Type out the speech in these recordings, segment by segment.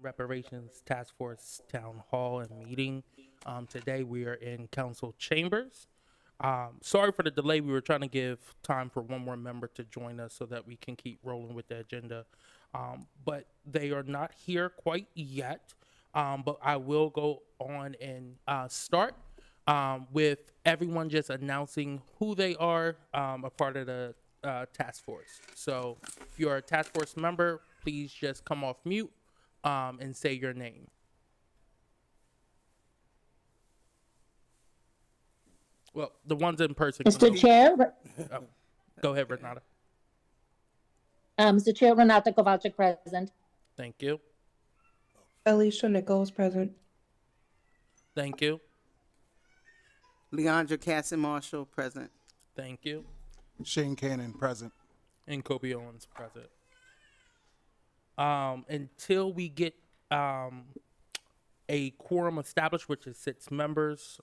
Reparations Task Force Town Hall and meeting. Today we are in council chambers. Sorry for the delay. We were trying to give time for one more member to join us so that we can keep rolling with the agenda. But they are not here quite yet. But I will go on and start with everyone just announcing who they are a part of the task force. So if you're a task force member, please just come off mute and say your name. Well, the ones in person. Mr. Chair. Oh, go ahead, Renata. Mr. Chair, Renata Kovalchik present. Thank you. Alicia Nichols present. Thank you. Leandra Cassie Marshall present. Thank you. Shane Cannon present. And Kobe Owens present. Until we get a quorum established, which is 6 members,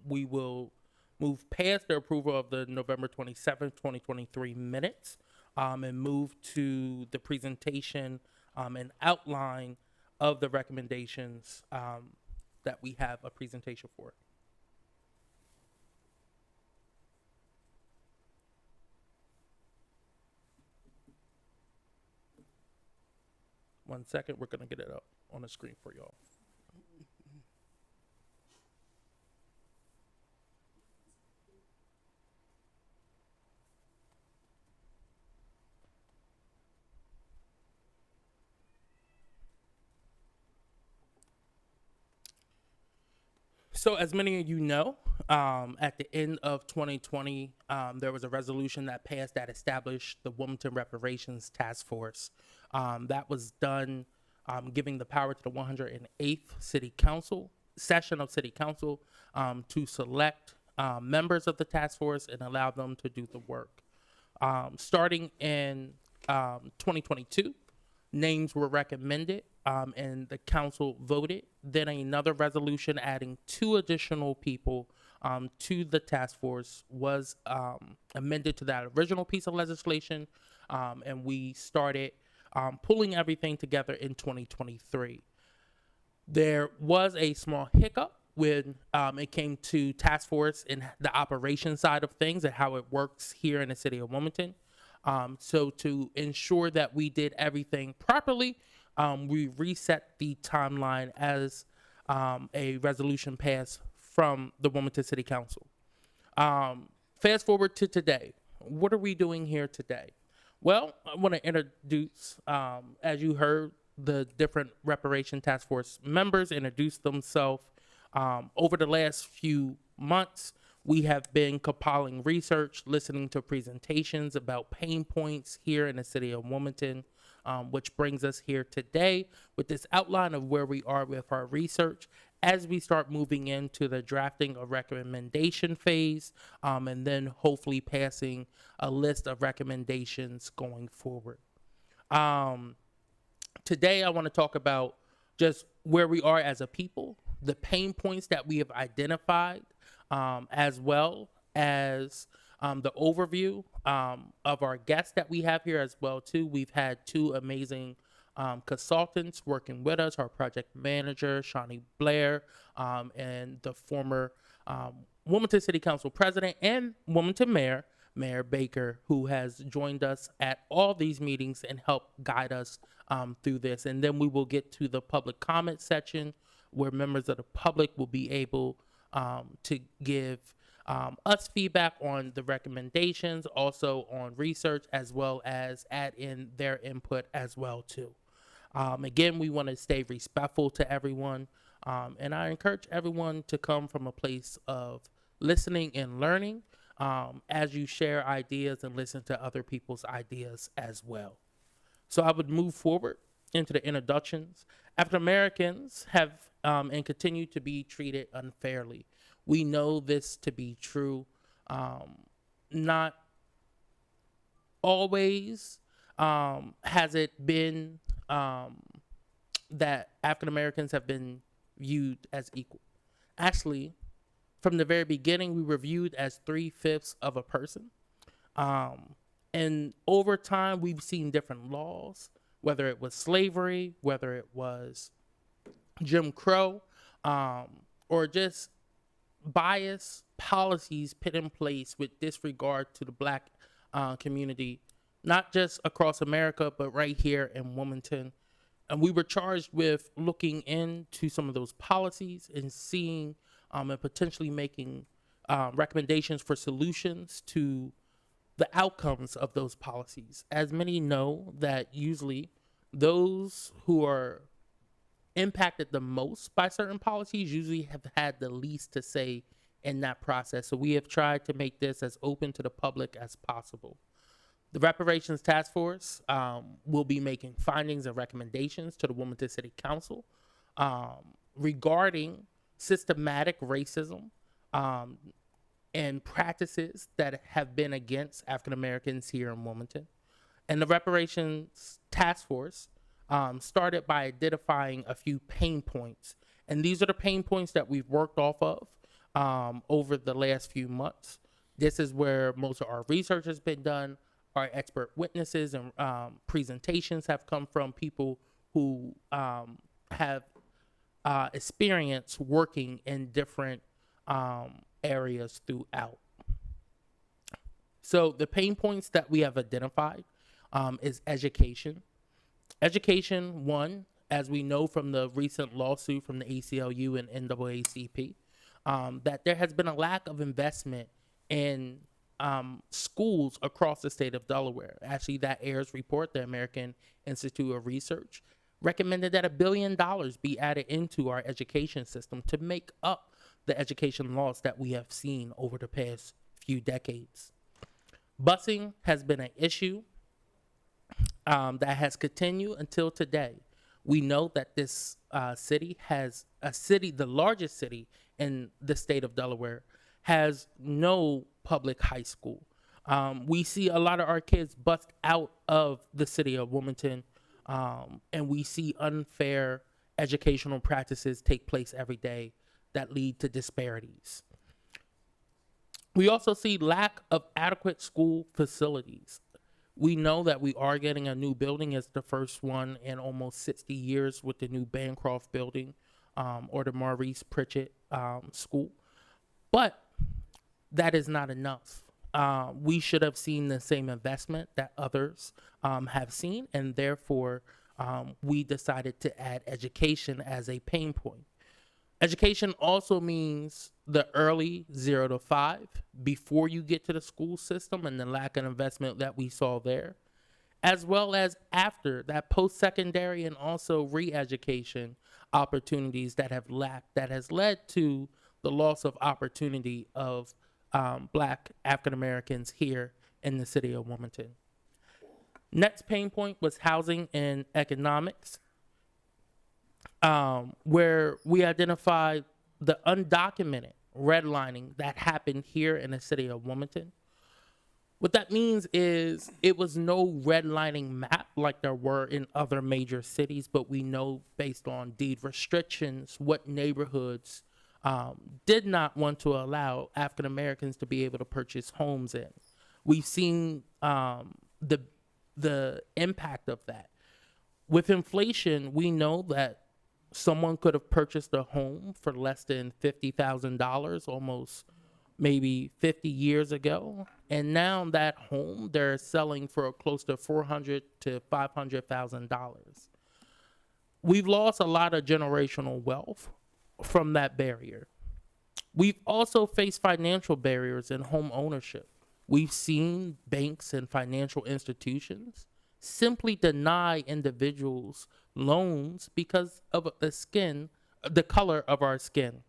we will move past the approval of the November 27th, 2023 minutes and move to the presentation and outline of the recommendations that we have a presentation for. One second, we're gonna get it up on the screen for y'all. So as many of you know, at the end of 2020, there was a resolution that passed that established the Wilmington Reparations Task Force. That was done giving the power to the 108th City Council session of City Council to select members of the task force and allow them to do the work. Starting in 2022, names were recommended and the council voted. Then another resolution adding 2 additional people to the task force was amended to that original piece of legislation, and we started pulling everything together in 2023. There was a small hiccup when it came to task force and the operation side of things and how it works here in the city of Wilmington. So to ensure that we did everything properly, we reset the timeline as a resolution passed from the Wilmington City Council. Fast forward to today. What are we doing here today? Well, I want to introduce, as you heard, the different Reparation Task Force members introduce themselves. Over the last few months, we have been compiling research, listening to presentations about pain points here in the city of Wilmington, which brings us here today with this outline of where we are with our research as we start moving into the drafting of recommendation phase, and then hopefully passing a list of recommendations going forward. Today, I want to talk about just where we are as a people, the pain points that we have identified, as well as the overview of our guests that we have here as well too. We've had 2 amazing consultants working with us, our project manager, Shawnee Blair, and the former Wilmington City Council President and Wilmington Mayor, Mayor Baker, who has joined us at all these meetings and helped guide us through this. And then we will get to the public comment section where members of the public will be able to give us feedback on the recommendations, also on research, as well as add in their input as well too. Again, we want to stay respectful to everyone, and I encourage everyone to come from a place of listening and learning as you share ideas and listen to other people's ideas as well. So I would move forward into the introductions. African Americans have and continue to be treated unfairly. We know this to be true. Not always has it been that African Americans have been viewed as equal. Actually, from the very beginning, we were viewed as 3/5 of a person. And over time, we've seen different laws. whether it was slavery, whether it was Jim Crow, or just bias policies put in place with disregard to the Black community, not just across America, but right here in Wilmington. And we were charged with looking into some of those policies and seeing and potentially making recommendations for solutions to the outcomes of those policies. As many know, that usually those who are impacted the most by certain policies usually have had the least to say in that process. So we have tried to make this as open to the public as possible. The Reparations Task Force will be making findings and recommendations to the Wilmington City Council regarding systematic racism and practices that have been against African Americans here in Wilmington. And the Reparations Task Force started by identifying a few pain points. And these are the pain points that we've worked off of over the last few months. This is where most of our research has been done. Our expert witnesses and presentations have come from people who have experience working in different areas throughout. So the pain points that we have identified is education. Education, one, as we know from the recent lawsuit from the ACLU and NAACP, that there has been a lack of investment in schools across the state of Delaware. Actually, that AIRS report, the American Institute of Research, recommended that $1 billion be added into our education system to make up the education loss that we have seen over the past few decades. Busing has been an issue that has continued until today. We know that this city, the largest city in the state of Delaware, has no public high school. We see a lot of our kids bust out of the city of Wilmington, and we see unfair educational practices take place every day that lead to disparities. We also see lack of adequate school facilities. We know that we are getting a new building. It's the first one in almost 60 years with the new Bancroft building, or the Maurice Pritchett School. But that is not enough. We should have seen the same investment that others have seen, and therefore we decided to add education as a pain point. Education also means the early 0 to 5 before you get to the school system and the lack of investment that we saw there, as well as after that post-secondary and also re-education opportunities that have lacked, that has led to the loss of opportunity of Black African Americans here in the city of Wilmington. Next pain point was housing and economics, where we identified the undocumented redlining that happened here in the city of Wilmington. What that means is it was no redlining map like there were in other major cities, but we know based on deed restrictions what neighborhoods did not want to allow African Americans to be able to purchase homes in. We've seen the impact of that. With inflation, we know that someone could have purchased a home for less than $50,000 almost maybe 50 years ago, and now that home they're selling for close to $400,000 to $500,000. We've lost a lot of generational wealth from that barrier. We've also faced financial barriers in home ownership. We've seen banks and financial institutions simply deny individuals loans because of the color of our skin.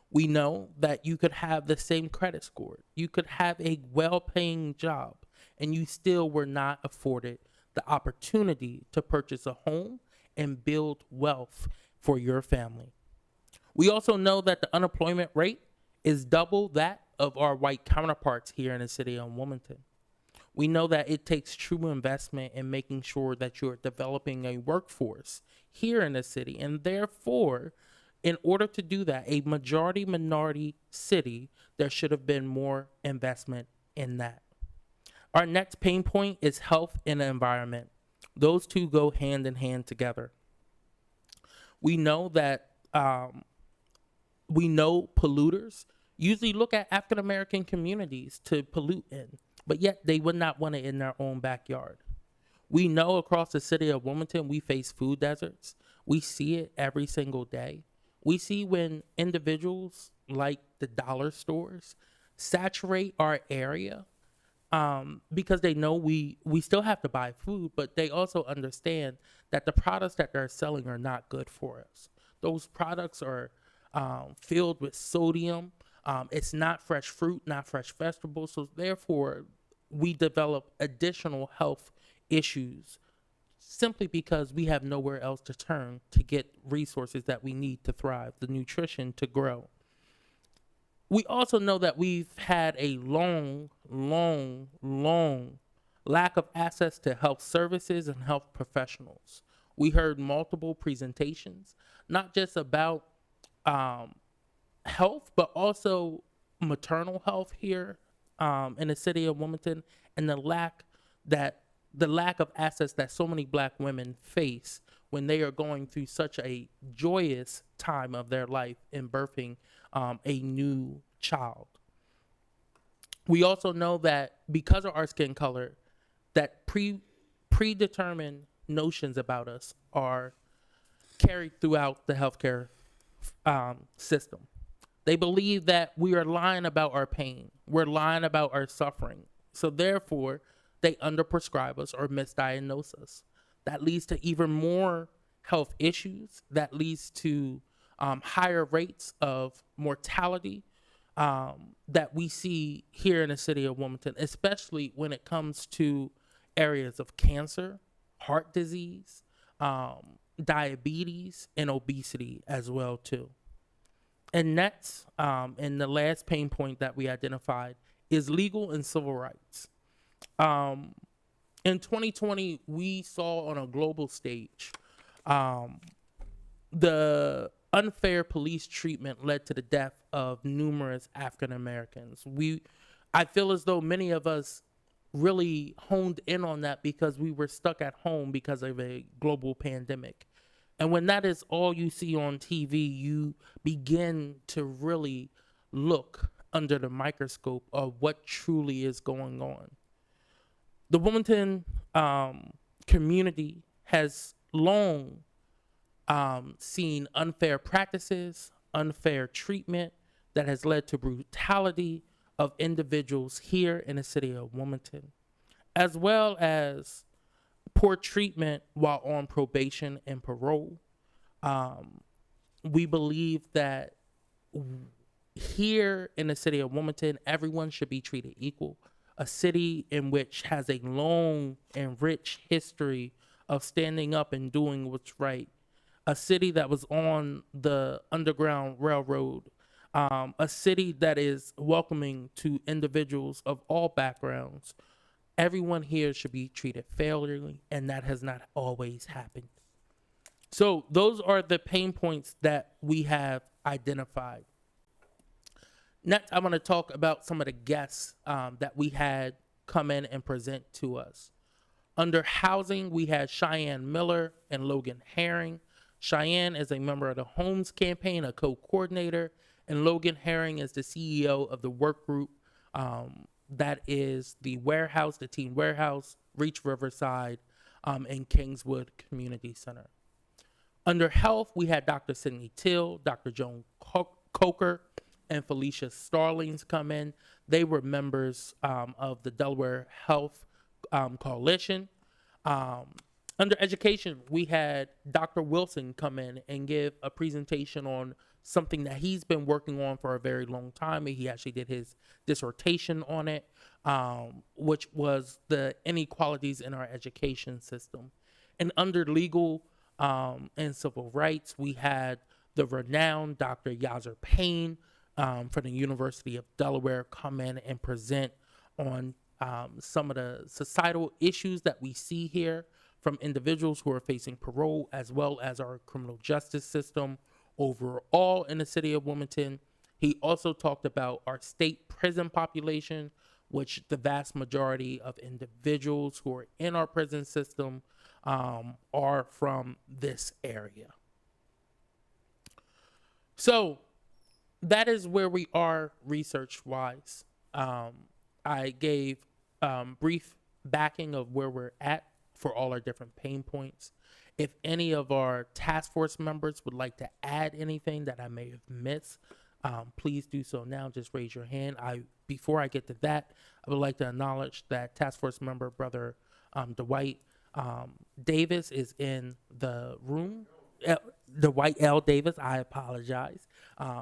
We know that you could have the same credit score, you could have a well-paying job, and you still were not afforded the opportunity to purchase a home and build wealth for your family. We also know that the unemployment rate is double that of our white counterparts here in the city of Wilmington. We know that it takes true investment in making sure that you're developing a workforce here in the city, and therefore, in order to do that, a majority minority city, there should have been more investment in that. Our next pain point is health and the environment. Those two go hand in hand together. We know that polluters usually look at African American communities to pollute in, but yet they would not want it in their own backyard. We know across the city of Wilmington, we face food deserts. We see it every single day. We see when individuals like the dollar stores saturate our area because they know we still have to buy food, but they also understand that the products that they're selling are not good for us. Those products are filled with sodium. It's not fresh fruit, not fresh vegetables. So therefore, we develop additional health issues simply because we have nowhere else to turn to get resources that we need to thrive, the nutrition to grow. We also know that we've had a long lack of access to health services and health professionals. We heard multiple presentations, not just about health, but also maternal health here in the city of Wilmington, and the lack of access that so many Black women face when they are going through such a joyous time of their life in birthing a new child. We also know that because of our skin color, that predetermined notions about us are carried throughout the healthcare system. They believe that we are lying about our pain. We're lying about our suffering. So therefore, they underprescribe us or misdiagnose us. That leads to even more health issues. That leads to higher rates of mortality that we see here in the city of Wilmington, especially when it comes to areas of cancer, heart disease, diabetes, and obesity as well too. And next, and the last pain point that we identified is legal and civil rights. In 2020, we saw on a global stage the unfair police treatment led to the death of numerous African Americans. I feel as though many of us really honed in on that because we were stuck at home because of a global pandemic. And when that is all you see on TV, you begin to really look under the microscope of what truly is going on. The Wilmington community has long seen unfair practices, unfair treatment that has led to brutality of individuals here in the city of Wilmington, as well as poor treatment while on probation and parole. We believe that here in the city of Wilmington, everyone should be treated equal. A city in which has a long and rich history of standing up and doing what's right. A city that was on the Underground Railroad. A city that is welcoming to individuals of all backgrounds. Everyone here should be treated fairly, and that has not always happened. So those are the pain points that we have identified. Next, I want to talk about some of the guests that we had come in and present to us. Under housing, we had Cheyenne Miller and Logan Herring. Cheyenne is a member of the Homes Campaign, a co-coordinator, and Logan Herring is the CEO of the work group that is the warehouse, the Teen Warehouse, Reach Riverside, and Kingswood Community Center. Under health, we had Dr. Sidney Till, Dr. Joan Coker, and Felicia Starlings come in. They were members of the Delaware Health Coalition. Under education, we had Dr. Wilson come in and give a presentation on something that he's been working on for a very long time. He actually did his dissertation on it, which was the inequalities in our education system. And under legal and civil rights, we had the renowned Dr. Yazir Payne from the University of Delaware come in and present on some of the societal issues that we see here from individuals who are facing parole, as well as our criminal justice system overall in the city of Wilmington. He also talked about our state prison population, which the vast majority of individuals who are in our prison system are from this area. So that is where we are research-wise. I gave brief backing of where we're at for all our different pain points. If any of our task force members would like to add anything that I may have missed, please do so now. Just raise your hand. Before I get to that, I would like to acknowledge that task force member, Brother Dwight Davis, is in the room. Dwight L. Davis, I apologize.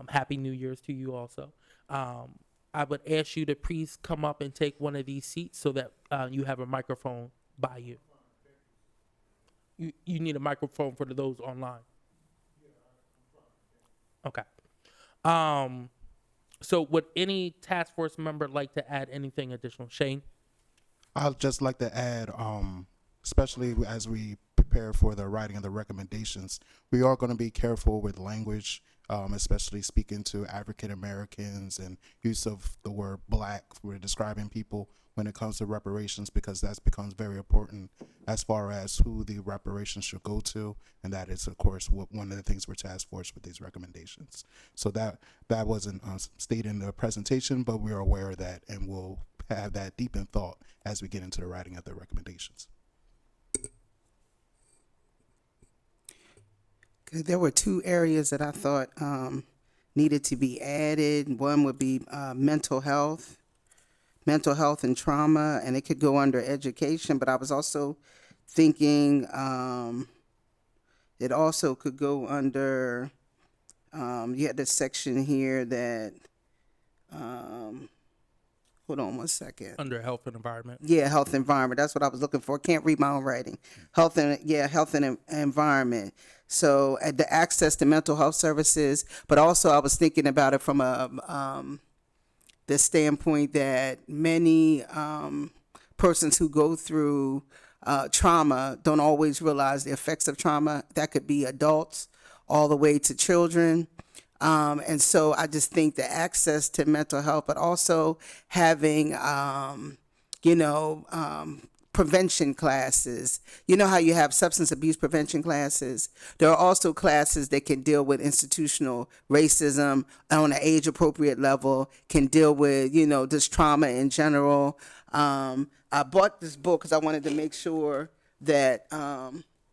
Happy New Year's to you also. I would ask you to please come up and take one of these seats so that you have a microphone by you. You need a microphone for those online. Okay. So would any task force member like to add anything additional? Shane? I'd just like to add, especially as we prepare for the writing of the recommendations, we are going to be careful with language, especially speaking to African Americans and use of the word black for describing people when it comes to reparations, because that becomes very important as far as who the reparations should go to, and that is, of course, one of the things we're tasked force with these recommendations. So that wasn't stated in the presentation, but we are aware of that, and we'll have that deep in thought as we get into the writing of the recommendations. There were two areas that I thought needed to be added. One would be mental health and trauma, and it could go under education, but I was also thinking it also could go under, you had this section here that, hold on one second. Under health and environment. Yeah, health and environment. That's what I was looking for. Can't read my own writing. Health and environment. So the access to mental health services, but also I was thinking about it from the standpoint that many persons who go through trauma don't always realize the effects of trauma. That could be adults all the way to children. And so I just think the access to mental health, but also having, prevention classes. You know how you have substance abuse prevention classes? There are also classes that can deal with institutional racism on an age appropriate level, can deal with, just trauma in general. I bought this book because I wanted to make sure that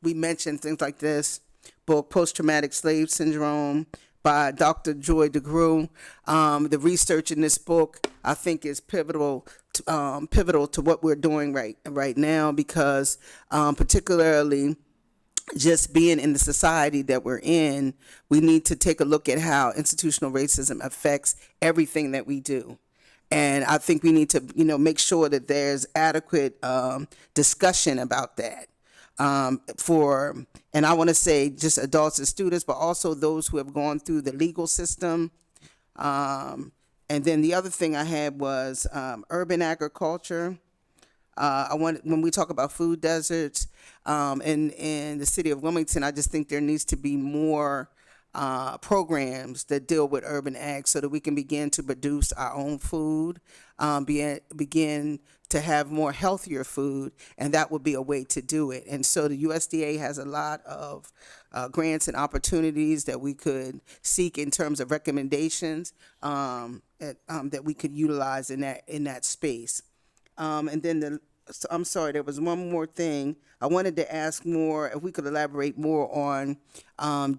we mentioned things like this book, Post-Traumatic Slave Syndrome, by Dr. Joy DeGruy. The research in this book, I think, is pivotal to what we're doing right now, because particularly just being in the society that we're in, we need to take a look at how institutional racism affects everything that we do. And I think we need to, make sure that there's adequate discussion about that. And I want to say just adults and students, but also those who have gone through the legal system. And then the other thing I had was urban agriculture. When we talk about food deserts in the city of Wilmington, I just think there needs to be more programs that deal with urban ag so that we can begin to produce our own food, begin to have more healthier food, and that would be a way to do it. And so the USDA has a lot of grants and opportunities that we could seek in terms of recommendations that we could utilize in that space. And then I'm sorry, there was one more thing. I wanted to ask more, if we could elaborate more on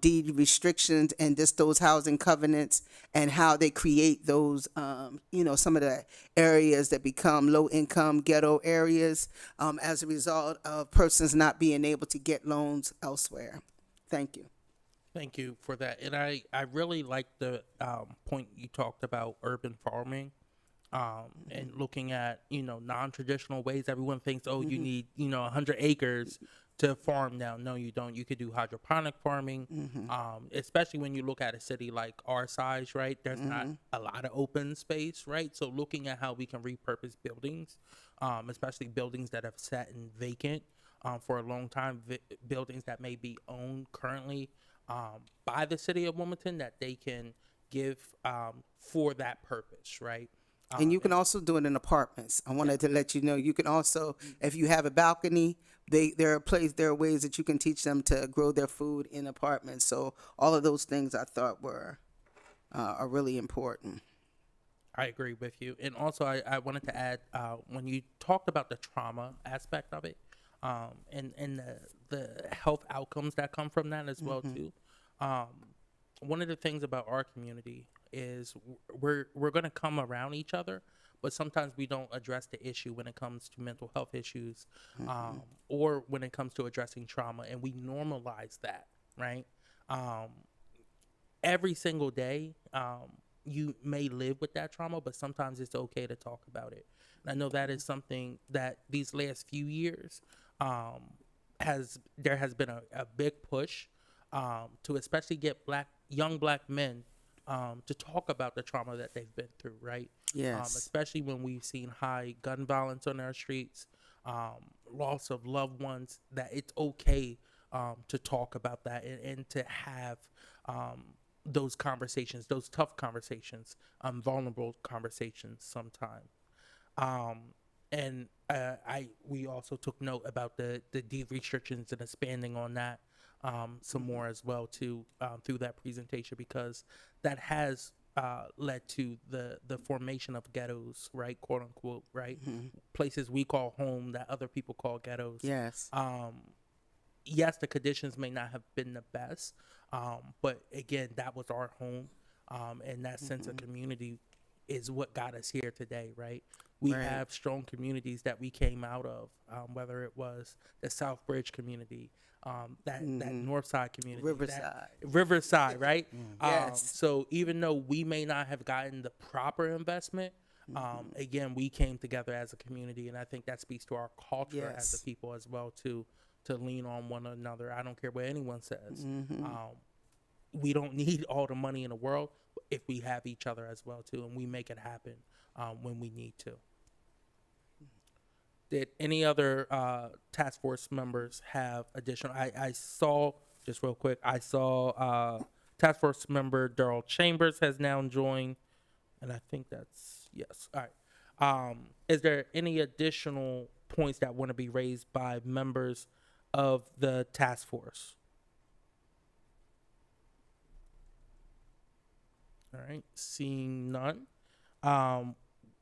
deed restrictions and just those housing covenants and how they create those, some of the areas that become low-income ghetto areas as a result of persons not being able to get loans elsewhere. Thank you. Thank you for that. And I really like the point you talked about urban farming. And looking at, non-traditional ways. Everyone thinks, you need, 100 acres to farm now. No, you don't. You could do hydroponic farming, especially when you look at a city like our size, right? There's not a lot of open space, right? So looking at how we can repurpose buildings, especially buildings that have sat in vacant for a long time, buildings that may be owned currently by the city of Wilmington that they can give for that purpose, right? And you can also do it in apartments. I wanted to let you know, you can also, if you have a balcony, there are ways that you can teach them to grow their food in apartments. So all of those things I thought were, are really important. I agree with you. And also, I wanted to add, when you talked about the trauma aspect of it, and the health outcomes that come from that as well too. One of the things about our community is we're going to come around each other, but sometimes we don't address the issue when it comes to mental health issues, or when it comes to addressing trauma, and we normalize that, right? Every single day, you may live with that trauma, but sometimes it's okay to talk about it. And I know that is something that these last few years, there has been a big push to especially get young black men to talk about the trauma that they've been through, right? Yes. Especially when we've seen high gun violence on our streets, loss of loved ones, that it's okay to talk about that and to have those conversations, those tough conversations, vulnerable conversations sometime. And we also took note about the deed restrictions and expanding on that some more as well too, through that presentation, because that has led to the formation of ghettos, right, quote unquote, right, places we call home that other people call ghettos. Yes. Yes, the conditions may not have been the best, but again, that was our home, and that sense of community is what got us here today, right? We Right. have strong communities that we came out of, whether it was the Southbridge community, that Northside community, Riverside, right? Yes. So even though we may not have gotten the proper investment, again, we came together as a community, and I think that speaks to our culture as Yes. a people as well too, to lean on one another. I don't care what anyone says. We don't need all the money in the world if we have each other as well too, and we make it happen when we need to. Did any other task force members have additional? I saw, just real quick, I saw task force member Darrell Chambers has now joined, and I think that's, yes. All right. Is there any additional points that want to be raised by members of the task force? All right, seeing none,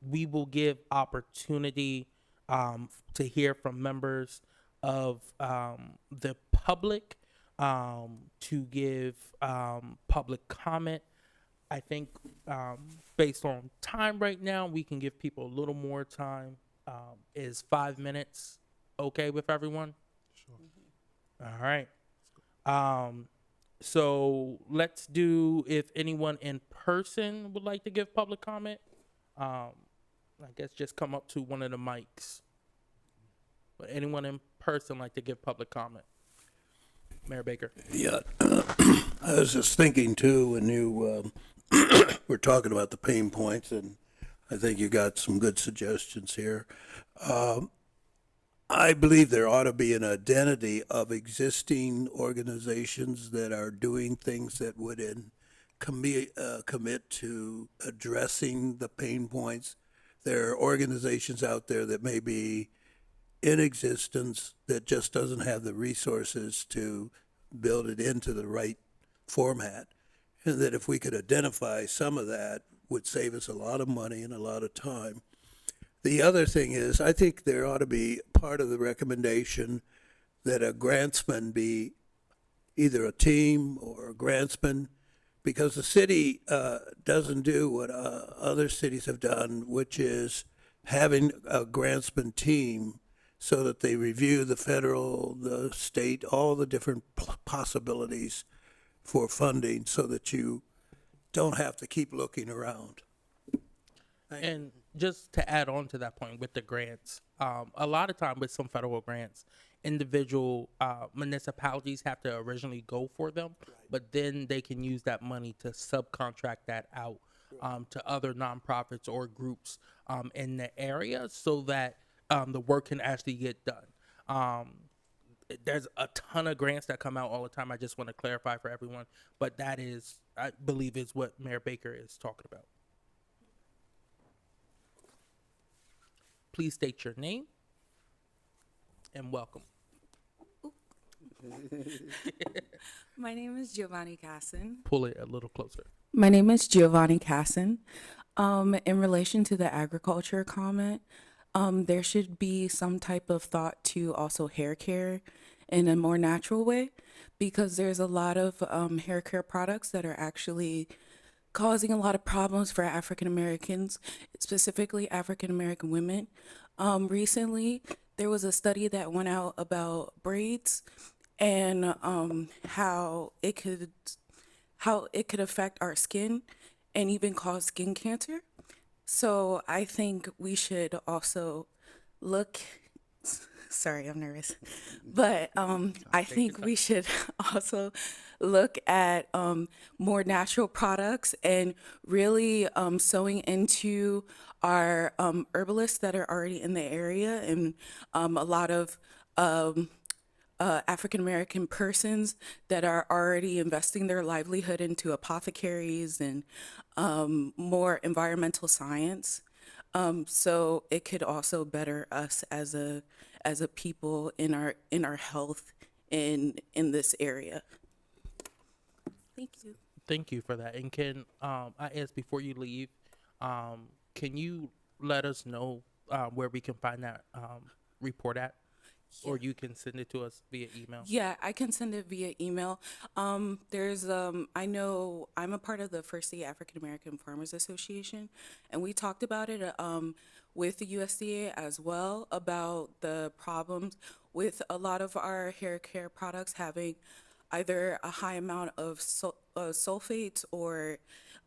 we will give opportunity to hear from members of the public, to give public comment. I think based on time right now, we can give people a little more time. Is 5 minutes okay with everyone? Sure. All right. So let's do, if anyone in person would like to give public comment, I guess just come up to one of the mics. Would anyone in person like to give public comment? Mayor Baker. Yeah, I was just thinking too, when you were talking about the pain points, and I think you got some good suggestions here. I believe there ought to be an identity of existing organizations that are doing things that would commit to addressing the pain points. There are organizations out there that may be in existence that just doesn't have the resources to build it into the right format. And that if we could identify some of that, would save us a lot of money and a lot of time. The other thing is, I think there ought to be part of the recommendation that a grantsman be either a team or a grantsman, because the city doesn't do what other cities have done, which is having a grantsman team so that they review the federal, the state, all the different possibilities for funding so that you don't have to keep looking around. And just to add on to that point with the grants, a lot of time with some federal grants, individual municipalities have to originally go for them, but then they can use that money to subcontract that out to other nonprofits or groups in the area, so that the work can actually get done. There's a ton of grants that come out all the time. I just want to clarify for everyone, but that is, I believe, is what Mayor Baker is talking about. Please state your name and welcome. My name is Giovanni Casson. Pull it a little closer. My name is Giovanni Casson. In relation to the agriculture comment, there should be some type of thought to also hair care in a more natural way, because there's a lot of hair care products that are actually causing a lot of problems for African Americans, specifically African American women. Recently, there was a study that went out about braids and how it could affect our skin and even cause skin cancer. So I think we should also look. Sorry, I'm nervous, but I think we should also look at more natural products and really sewing into our herbalists that are already in the area, and a lot of African American persons that are already investing their livelihood into apothecaries and more environmental science. So it could also better us as a people in our health in this area. Thank you. Thank you for that. And can I ask before you leave, can you let us know where we can find that report at? Or you can send it to us via email. Yeah, I can send it via email. There's I know I'm a part of the First State African American Farmers Association, and we talked about it with the USDA as well, about the problems with a lot of our hair care products having either a high amount of sulfates or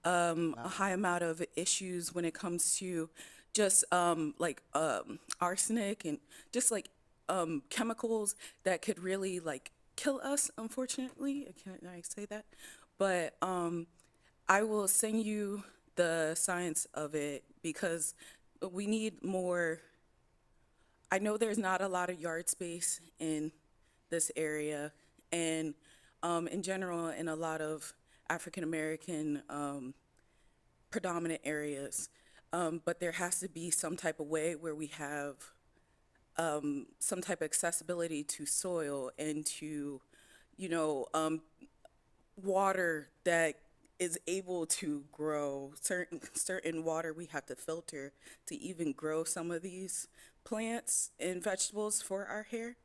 a high amount of issues when it comes to just arsenic and just like chemicals that could really like kill us, unfortunately. Can I say that? But I will send you the science of it, because we need more. I know there's not a lot of yard space in this area, and in general in a lot of African American predominant areas, but there has to be some type of way where we have some type of accessibility to soil and to, water that is able to grow certain water we have to filter to even grow some of these plants and vegetables for our hair.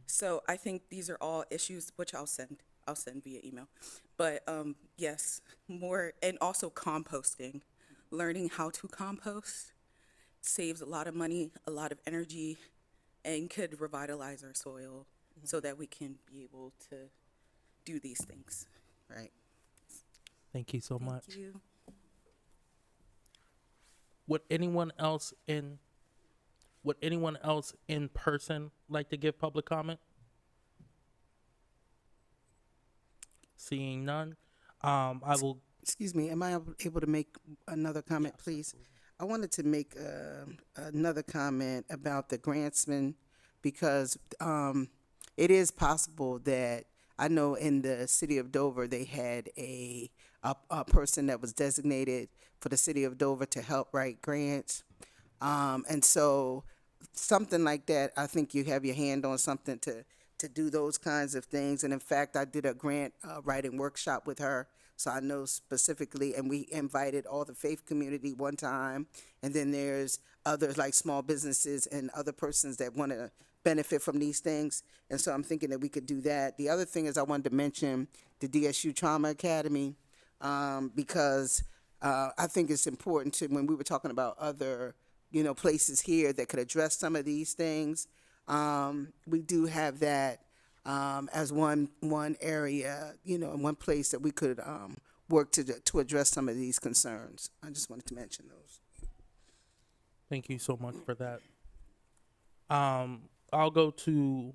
So I think these are all issues which I'll send via email. But yes, more, and also composting, learning how to compost saves a lot of money, a lot of energy, and could revitalize our soil so that we can be able to do these things. Right. Thank you so much. Thank you. Would anyone else in person like to give public comment? Seeing none, I will. Excuse me, am I able to make another comment, please? I wanted to make another comment about the grantsman, because it is possible that, I know in the city of Dover, they had a person that was designated for the city of Dover to help write grants. And so something like that, I think you have your hand on something to do those kinds of things. And in fact, I did a grant writing workshop with her, so I know specifically, and we invited all the faith community one time. And then there's others like small businesses and other persons that want to benefit from these things. And so I'm thinking that we could do that. The other thing is, I wanted to mention the DSU Trauma Academy, because I think it's important to, when we were talking about other, places here that could address some of these things, we do have that as one area, one place that we could work to address some of these concerns. I just wanted to mention those. Thank you so much for that. I'll go to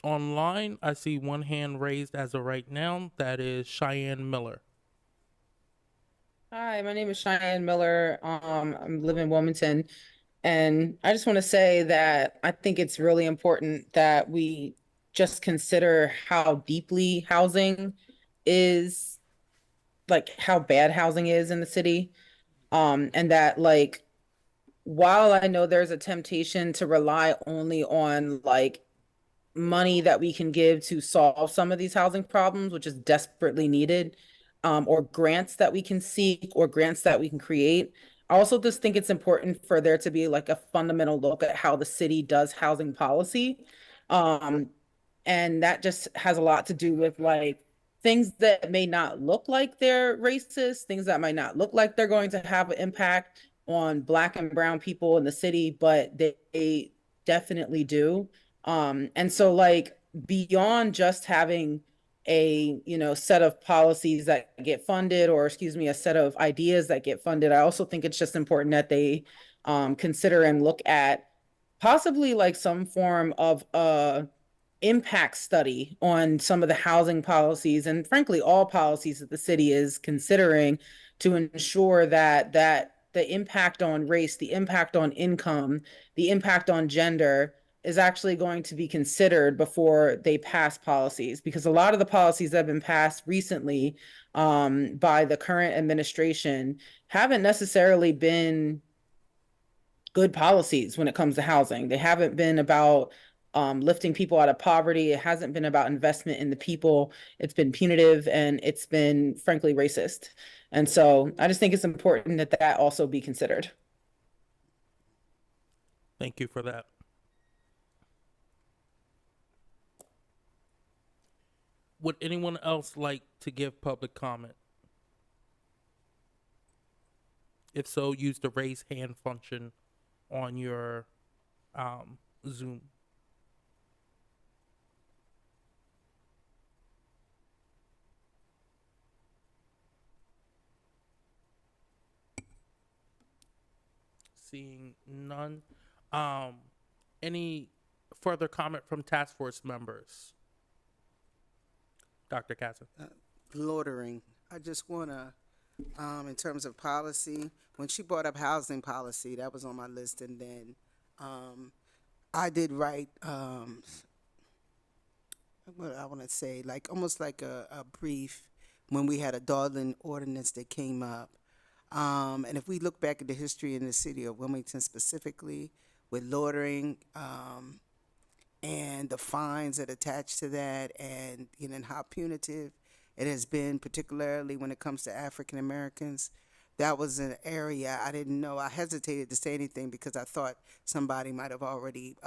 online. I see one hand raised as of right now. That is Cheyenne Miller. Hi, my name is Cheyenne Miller. I live in Wilmington, and I just want to say that I think it's really important that we just consider how deeply housing is, like how bad housing is in the city, and that like while I know there's a temptation to rely only on like money that we can give to solve some of these housing problems, which is desperately needed, or grants that we can seek or grants that we can create. I also just think it's important for there to be like a fundamental look at how the city does housing policy. Um, and that just has a lot to do with like things that may not look like they're racist, things that might not look like they're going to have an impact on Black and brown people in the city, but they definitely do. And so like beyond just having a, you know, set of policies that get funded, or excuse me, a set of ideas that get funded, I also think it's just important that they consider and look at possibly like some form of impact study on some of the housing policies and frankly all policies that the city is considering to ensure that the impact on race, the impact on income, the impact on gender is actually going to be considered before they pass policies, because a lot of the policies that have been passed recently by the current administration haven't necessarily been good policies when it comes to housing. They haven't been about lifting people out of poverty. It hasn't been about investment in the people. It's been punitive and it's been frankly racist. And so I just think it's important that that also be considered. Thank you for that. Would anyone else like to give public comment? If so, use the raise hand function on your Zoom. Seeing none. Any further comment from task force members? Dr. Casson. Loitering. I just want to, in terms of policy, when she brought up housing policy, that was on my list. And then I did write, what I want to say, like almost like a brief when we had a Darling ordinance that came up. And if we look back at the history in the city of Wilmington specifically with loitering, and the fines that attach to that, and you know, and how punitive it has been, particularly when it comes to African Americans. That was an area I didn't know. I hesitated to say anything because I thought somebody might have already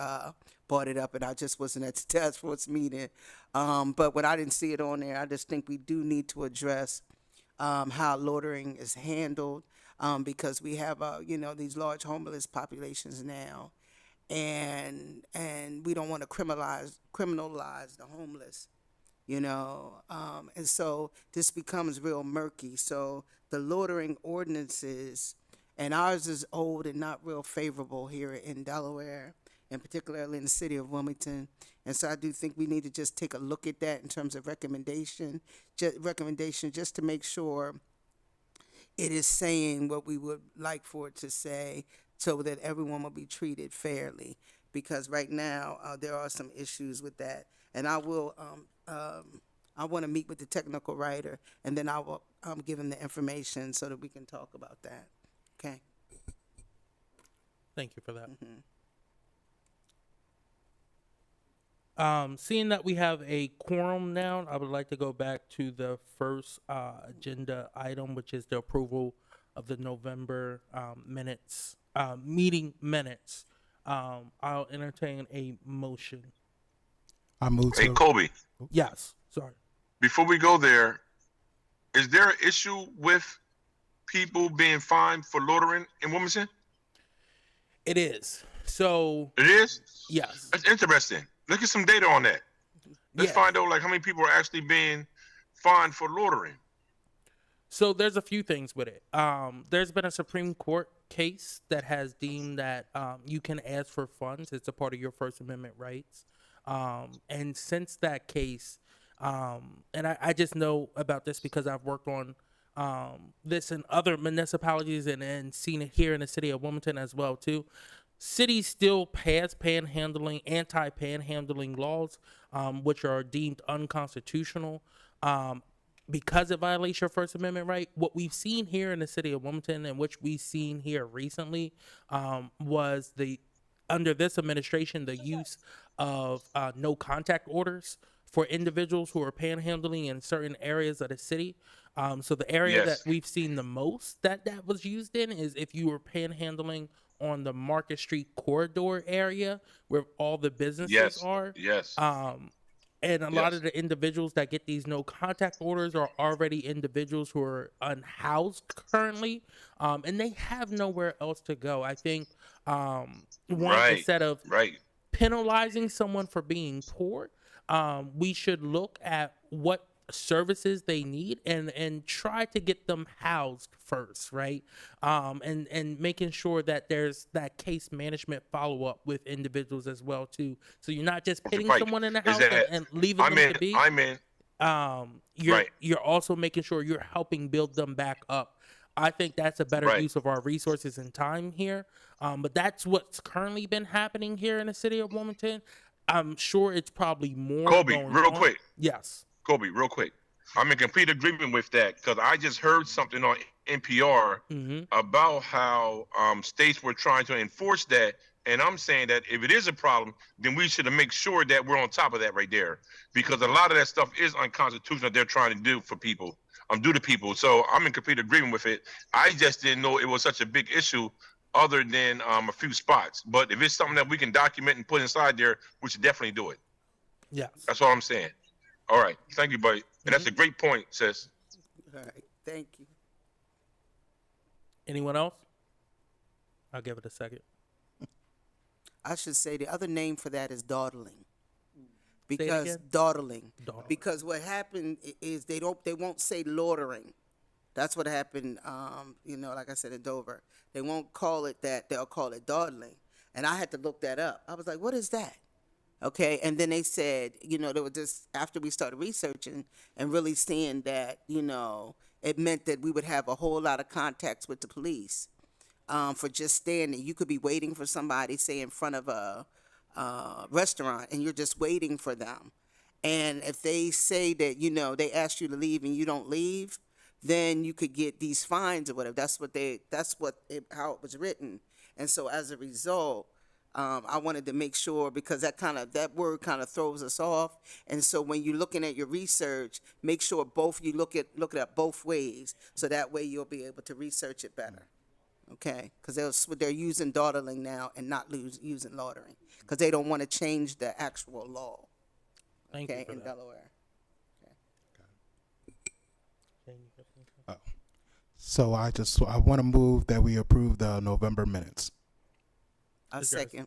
brought it up, and I just wasn't at the task force meeting. But when I didn't see it on there, I just think we do need to address how loitering is handled, because we have you know, these large homeless populations now. And we don't want to criminalize the homeless, you know, and so this becomes real murky. So the loitering ordinances, and ours is old and not real favorable here in Delaware, and particularly in the city of Wilmington. And so I do think we need to just take a look at that in terms of recommendation just to make sure it is saying what we would like for it to say, so that everyone will be treated fairly. Because right now there are some issues with that, and I will I want to meet with the technical writer, and then I will give him the information so that we can talk about that. Okay. Thank you for that. Seeing that we have a quorum now, I would like to go back to the first agenda item, which is the approval of the November meeting minutes. I'll entertain a motion. I move Hey, to. Kobe, Yes, sorry. before we go there, is there an issue with people being fined for loitering in Wilmington? It is. So, It is? yes. That's interesting. Look at some data on that. Let's Yeah. find out like how many people are actually being fined for loitering. So there's a few things with it. There's been a Supreme Court case that has deemed that you can ask for funds. It's a part of your First Amendment rights. And since that case, and I just know about this because I've worked on this in other municipalities and seen it here in the city of Wilmington as well too. Cities still pass anti-panhandling laws, which are deemed unconstitutional. because it violates your First Amendment right. What we've seen here in the city of Wilmington, and which we've seen here recently, was under this administration, the use of no contact orders for individuals who are panhandling in certain areas of the city. So the area Yes. that we've seen the most that was used in is if you were panhandling on the Market Street corridor area where all the businesses Yes. are. Yes. And a lot Yes. of the individuals that get these no contact orders are already individuals who are unhoused currently, and they have nowhere else to go. I think Right. instead of Right. penalizing someone for being poor, we should look at what services they need and try to get them housed first, right? And making sure that there's that case management follow up with individuals as well too. So you're not just pitting Right. someone in the Is house that- and leaving I'm them in. to be. I'm in. Right. You're also making sure you're helping build them back up. I think that's a better Right. use of our resources and time here. But that's what's currently been happening here in the city of Wilmington. I'm sure it's probably more. Kobe, going real on. quick. Yes. Kobe, real quick. I'm in complete agreement with that because I just heard something on NPR about how states were trying to enforce that. And I'm saying that if it is a problem, then we should make sure that we're on top of that right there, because a lot of that stuff is unconstitutional that they're trying to do for people, do to people. So I'm in complete agreement with it. I just didn't know it was such a big issue other than a few spots. But if it's something that we can document and put inside there, we should definitely do it. Yes. That's all I'm saying. All right. Thank you, buddy. And that's a great point, sis. All right, thank you. Anyone else? I'll give it a second. I should say the other name for that is dawdling. it Because again? dawdling. Dawdling. Because what happened is they won't say loitering. That's what happened, like I said in Dover. They won't call it that, they'll call it dawdling. And I had to look that up. I was like, what is that? Okay, and then they said, they were just, after we started researching and really seeing that, it meant that we would have a whole lot of contacts with the police for just standing. You could be waiting for somebody, say, in front of a restaurant, and you're just waiting for them. And if they say that, they ask you to leave and you don't leave, then you could get these fines or whatever. How it was written. And so as a result, I wanted to make sure, because that word kind of throws us off. And so when you're looking at your research, make sure you look it up both ways, so that way you'll be able to research it better. Okay, because they're using dawdling now and not using loitering, because they don't want to change the actual law. Thank you Okay, for in that. Delaware. So I want to move that we approve the November minutes. I Is there a second.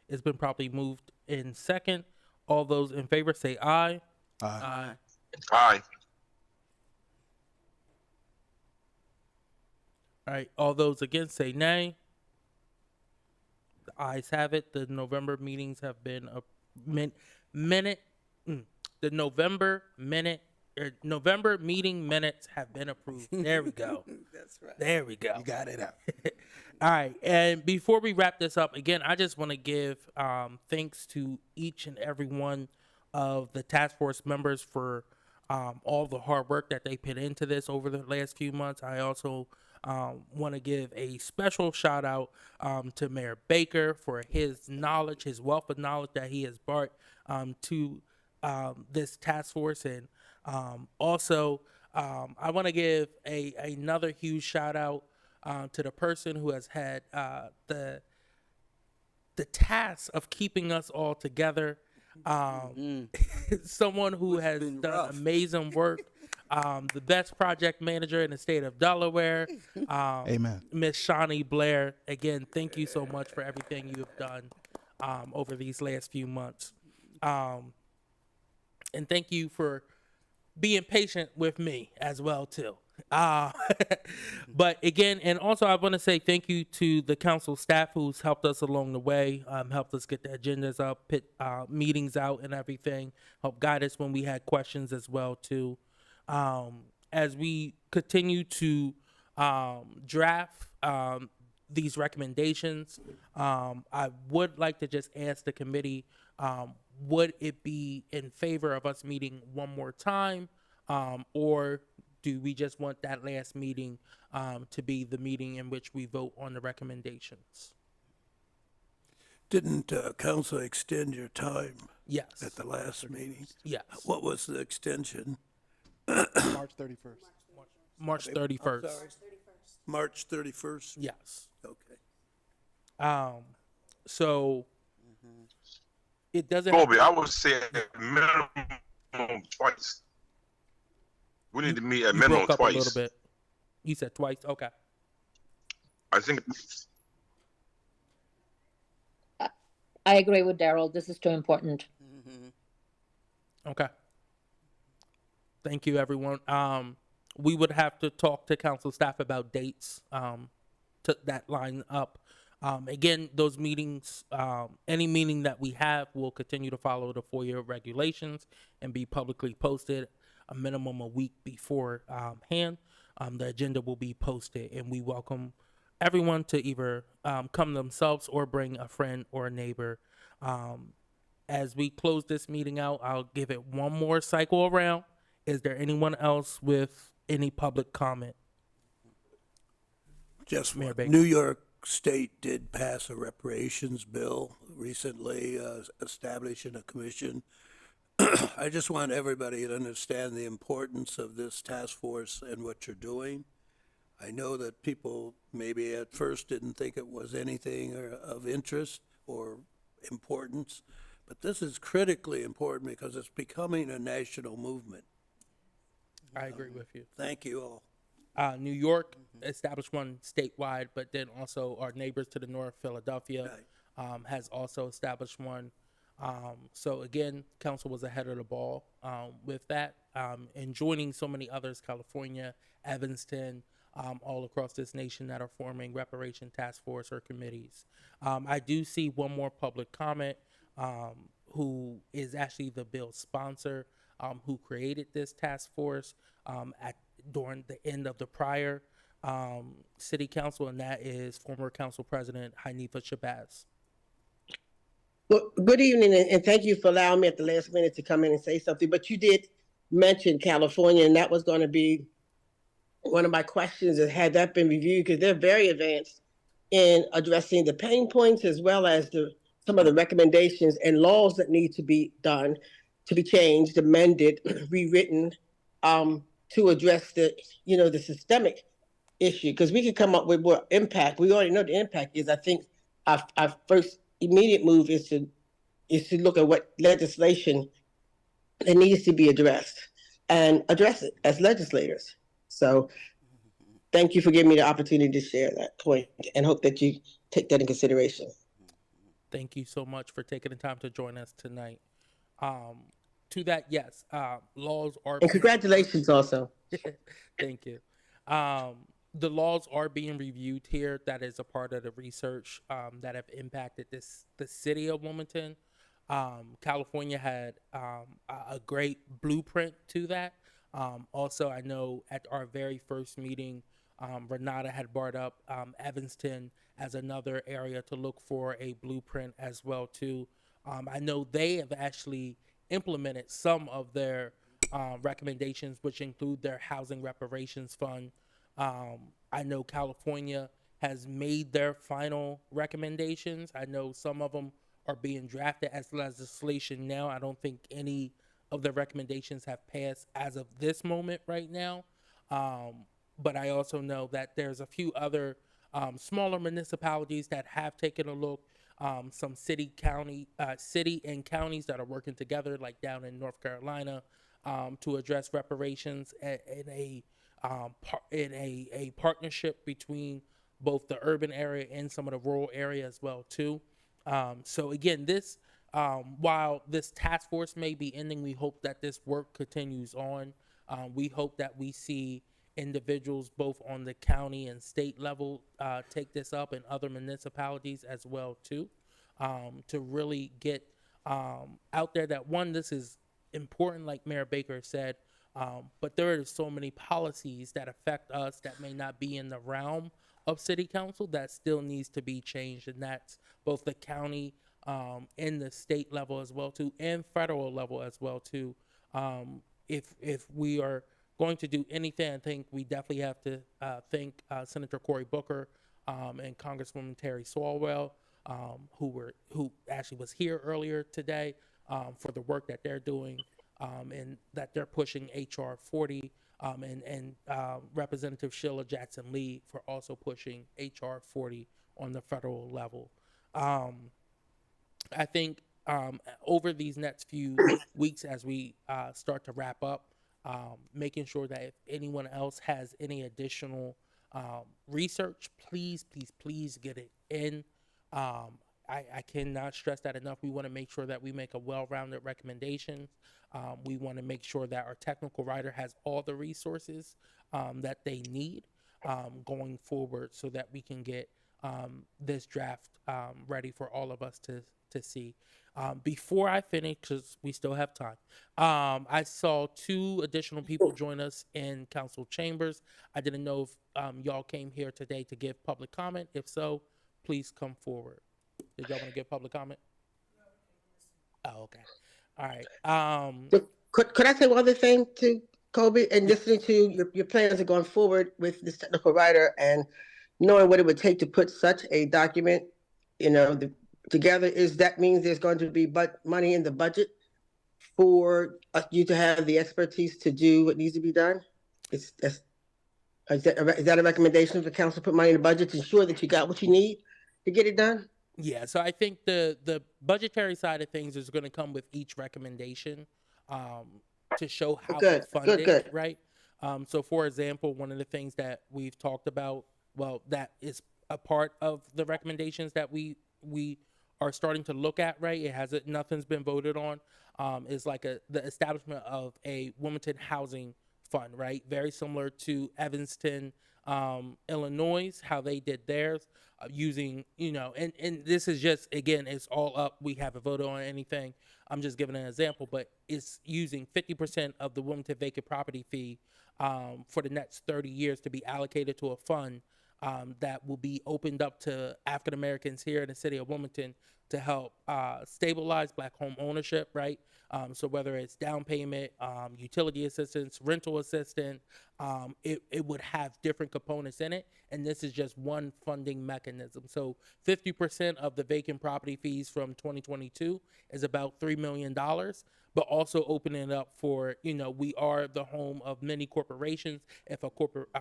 It's been properly moved in second. All those in favor say aye. Aye. Aye. All right. All those against say nay. The ayes have it. The November meetings have been the November meeting minutes have been approved. There we go. That's right. There we go. You got it out. All right. And before we wrap this up, again, I just want to give thanks to each and every one of the task force members for all the hard work that they put into this over the last few months. I also want to give a special shout out to Mayor Baker for his knowledge, his wealth of knowledge that he has brought to this task force. And also, I want to give another huge shout out to the person who has had the task of keeping us all together. Someone who has been done rough. amazing work. The best project manager in the state of Delaware. Amen. Miss Shawnee Blair. Again, thank you so much for everything you have done over these last few months. And thank you for being patient with me as well too. But again, and also I want to say thank you to the council staff who's helped us along the way, helped us get the agendas up, put meetings out and everything, helped guide us when we had questions as well too. As we continue to draft these recommendations, I would like to just ask the committee, would it be in favor of us meeting one more time or do we just want that last meeting to be the meeting in which we vote on the recommendations? Didn't council extend your time Yes. at the last meeting? Yes. What was the extension? March 31st. March I'm 31st. sorry? March 31st? Yes. Okay. So it doesn't. Colby, I would say at minimum twice. We need to meet at You minimum broke up a twice. little bit. You said twice. Okay. I think I agree with Daryl. This is too important. Okay. Thank you, everyone. We would have to talk to council staff about dates to that line up. Again, those meetings, any meeting that we have will continue to follow the FOIA regulations and be publicly posted a minimum a week before hand. The agenda will be posted, and we welcome everyone to either come themselves or bring a friend or a neighbor. As we close this meeting out, I'll give it one more cycle around. Is there anyone else with any public comment? Just Mayor what Baker. New York State did pass a reparations bill recently, establishing a commission. I just want everybody to understand the importance of this task force and what you're doing. I know that people maybe at first didn't think it was anything of interest or importance, but this is critically important because it's becoming a national movement. I agree with you. Thank you all. New York established one statewide, but then also our neighbors to the north, Philadelphia, has also established one. So again, council was ahead of the ball with that, and joining so many others, California, Evanston, all across this nation that are forming reparation task force or committees. I do see one more public comment, who is actually the bill sponsor, who created this task force during the end of the prior city council, and that is former council president Hanifa Shabazz. Well, good evening, and thank you for allowing me at the last minute to come in and say something. But you did mention California, and that was going to be one of my questions, is had that been reviewed, because they're very advanced in addressing the pain points as well as some of the recommendations and laws that need to be done, to be changed, amended, rewritten, to address the systemic issue. Because we could come up with what impact. We already know the impact is. I think our first immediate move is to look at what legislation that needs to be addressed and address it as legislators. So thank you for giving me the opportunity to share that point, and hope that you take that in consideration. Thank you so much for taking the time to join us tonight. To that, yes, laws are. And congratulations also. Thank you. The laws are being reviewed here. That is a part of the research that have impacted the city of Wilmington. California had a great blueprint to that. Also, I know at our very first meeting, Renata had brought up Evanston as another area to look for a blueprint as well too. I know they have actually implemented some of their recommendations, which include their housing reparations fund. I know California has made their final recommendations. I know some of them are being drafted as legislation now. I don't think any of the recommendations have passed as of this moment right now. But I also know that there's a few other smaller municipalities that have taken a look. Some city and counties that are working together, like down in North Carolina, to address reparations in a partnership between both the urban area and some of the rural area as well too. So again, this while this task force may be ending, we hope that this work continues on. We hope that we see individuals both on the county and state level take this up, and other municipalities as well too, to really get out there that, one, this is important, like Mayor Baker said, but there are so many policies that affect us that may not be in the realm of city council that still needs to be changed, and that's both the county and the state level as well too, and federal level as well too. if we are going to do anything, I think we definitely have to thank Senator Cory Booker and Congresswoman Terry Swalwell, who actually was here earlier today, for the work that they're doing, and that they're pushing HR 40, and Representative Sheila Jackson Lee for also pushing HR 40 on the federal level. I think over these next few weeks, as we start to wrap up, making sure that if anyone else has any additional research, please get it in. I cannot stress that enough. We want to make sure that we make a well-rounded recommendation. We want to make sure that our technical writer has all the resources that they need going forward, so that we can get this draft ready for all of us to see. Before I finish, because we still have time, I saw 2 additional people join us in council chambers. I didn't know if y'all came here today to give public comment. If so, please come forward. Did y'all want to give public comment? Oh, okay. All right. Could I say one other thing to Kobe? And listening to your plans of going forward with this technical writer and knowing what it would take to put such a document, together, that means there's going to be money in the budget for you to have the expertise to do what needs to be done? Is that a recommendation for council, put money in the budget to ensure that you got what you need to get it done? Yeah, so I think the budgetary side of things is going to come with each recommendation to show how to fund it, right? So, for example, one of the things that we've talked about, well, that is a part of the recommendations that we are starting to look at, right? Nothing's been voted on. Is like the establishment of a Wilmington housing fund, right? Very similar to Evanston, Illinois, how they did theirs, using, and this is just, again, it's all up. We haven't voted on anything. I'm just giving an example, but it's using 50% of the Wilmington vacant property fee for the next 30 years to be allocated to a fund that will be opened up to African Americans here in the city of Wilmington to help stabilize Black home ownership, right? So whether it's down payment, utility assistance, rental assistance, it would have different components in it. And this is just one funding mechanism. So 50% of the vacant property fees from 2022 is about $3 million, but also opening it up for, we are the home of many corporations. If a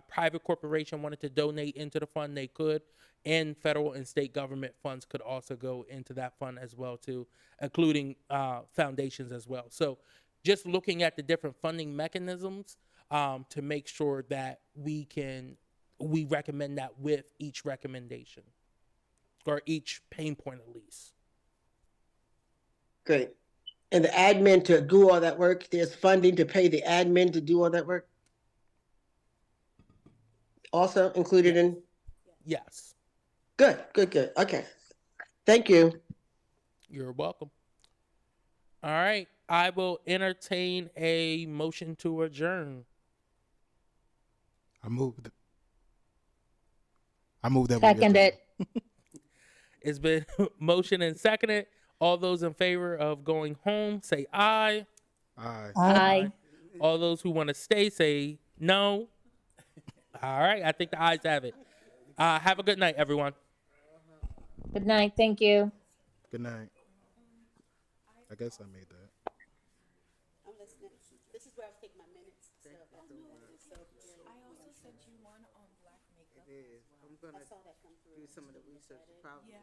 private corporation wanted to donate into the fund, they could. And federal and state government funds could also go into that fund as well too, including foundations as well. So just looking at the different funding mechanisms to make sure that we recommend that with each recommendation, or each pain point at least. Great. And the admin to do all that work, there's funding to pay the admin to do all that work? Also included in? Yes. Good. Okay. Thank you. You're welcome. All right. I will entertain a motion to adjourn. I move that. Second it. It's been motion and seconded. All those in favor of going home, say aye. Aye. Aye. All those who want to stay, say no. All right. I think the ayes have it. Have a good night, everyone. Good night. Thank you. Good night. I guess I made that. I'm listening. This is where I was taking my minutes. I also sent you one on black makeup. I'm gonna I saw that come through. do some of the research, probably. Yeah.